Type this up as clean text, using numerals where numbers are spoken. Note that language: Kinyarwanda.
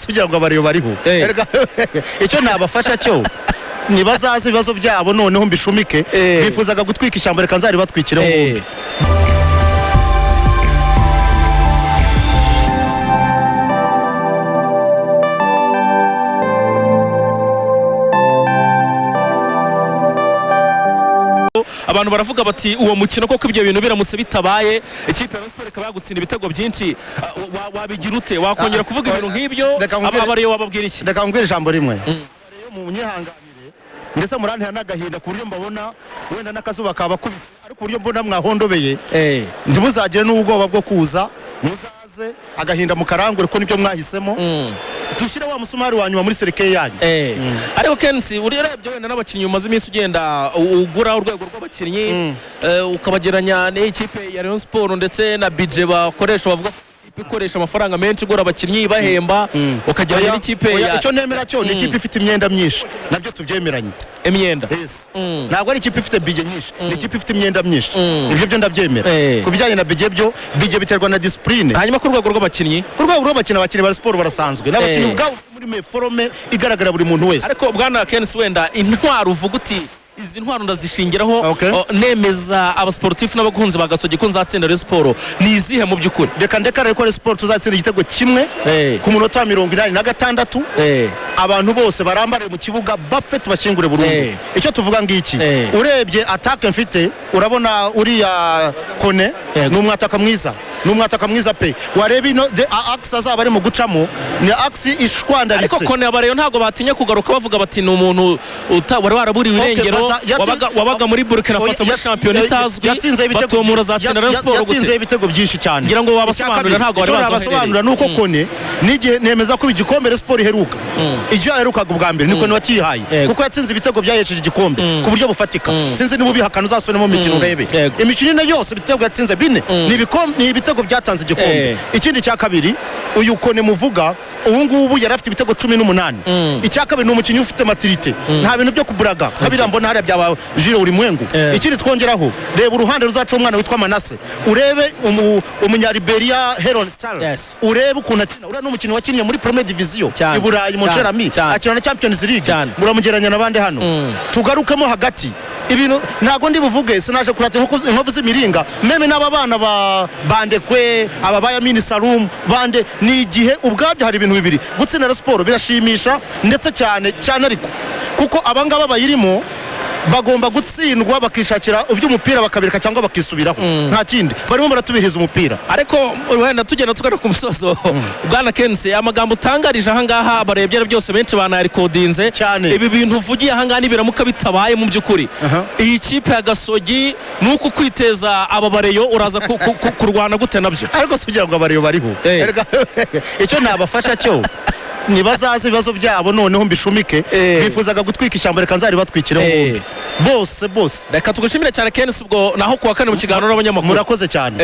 kugira ngo abariyo bariho icyo nabafasha cyo nibazaza ibibazo byabo noneho mbishumike bifuzaga gutwika ishyamba reka nzari batwikiraho abantu baravuga bati uwo mukino koko ibyo bintu biramutse bitabaye ikipe ya Sport ikaba yagutsinda ibitego byinshi wabigira ute wakongera kuvuga ibintu nk'ibyo abariyo wababwira iki reka ngwire ijambo rimwe abariyo mu nyihanganire ndetse murantera n'agahinda ku buryo mbabona wenda n'akazuba kaba kubise ariko uburyo mbona mwahondobeye ntimuzagire n'ubwoba bwo kuza muzaze agahinda mukarangure ko nibyo mwahisemo dushyire wa musumari wa nyuma muri serikeye yanyu ariko Kensi urebye wenda n'abakinnyi umaze iminsi ugenda ugura urwego rw'abakinnyi ukabageranya n'ikipe ya Rayon Sport ndetse na budget bakoresha bavuga ikoresha amafaranga menshi igura abakinnyi bahemba ukageranya n'ikipe icyo nemera cyo ni ikipe ifite imyenda myinshi nabyo tubyemeranye imyenda ntabwo ari ikipe ifite budget nyinshi ni ikipe ifite imyenda myinshi ibyo byo ndabyemera ku bijyanye na budget byo budget biterwa na discipline hanyuma ku rwego rw'abakinnyi abakinnyi ba Sport barasanzwe n'abakinnyi ubwabo muri meforome igaragara buri muntu wese ariko bwana Kensi wenda intwaro uvuga uti izi ntwaro ndazishingiraho nemeza abasportif n'abakunzi bagasoje ko nzatsinda Rayon Sport ni izihe mu by'ukuri reka ndekare ko Rayon Sport tuzatsinda igitego kimwe ku munota wa 86 abantu bose barambare mu kibuga bapfe tubashingure burundu icyo tuvuga ngiki urebye attaque mfite urabona uriya Kone n'umwataka mwiza pe wareba ino axe azaba ari mu gucamo ni axe ishwandaritse ariko Kone abareyo ntago batinya kugaruka bavuga bati ni umuntu wari waraburiwe irengero wabaga muri Burkina Faso muri championnat itazwi batomura zatsinda Rayon Sport yatsinze ibitego byinshi cyane ngira ngo wabasobanurira ntago bari basobanurira nuko Kone n'igihe nemeza ko igikombe Rayon Sport iheruka icyo yaherukaga ubwa mbere niko wakihaye kuko yatsinze ibitego byayejeje igikombe ku buryo bufatika sinzi niba ubihakana uzasubiramo mu mikino urebe imikino yose ibitego yatsinze bine ni ibitego byatanze igikombe ikindi cya kabiri uyu Kone muvuga ubu ngubu yari afite ibitego 18 icya kabiri ni umukinnyi ufite maturité nta bintu byo kuburaga kabira mbona hariya byaba Jiro uri mwengu ikindi twongeraho reba uruhande ruzaca umwana witwa Manase urebe umunyariberia Heron Star urebe ukuntu akina ura n'umukinnyi wakinnye muri Premier Division i Burayi mu Cherami akina na Champions League muramugeranya nabande hano tugarukamo hagati ibintu ntago ndi buvuge sinaje kurata inkovu z'imiringa meme n'ababana bandekwe ababaya mini Salum bande ni igihe ubwabyo hari ibintu bibiri gutsinda Sport birashimisha ndetse cyane ariko kuko abangaba bayirimo bagomba gutsindwa bakishakira iby'umupira bakabireka cyangwa bakisubiraho nta kindi barimo baratubiriza umupira ariko wenda tugenda tugana ku musozo bwana Kensi amagambo utangarije aha ngaha abarebye byose benshi banayarikodinze ibi bintu uvugiye aha ngaha nibiramuka bitabaye mu by'ukuri iyi kipe ya Gasogi nuko kwiteza aba bareyo uraza kurwana gute nabyo ariko sugira ngo abareyo bariho icyo nabafasha cyo nibazaza ibibazo byabo noneho mbishumike bifuzaga gutwika ishyamba reka nzari batwikiraho bose reka tugushimire cyane Kensi ubwo naho kuwa kane mu kiganiro n'abanyamakuru murakoze cyane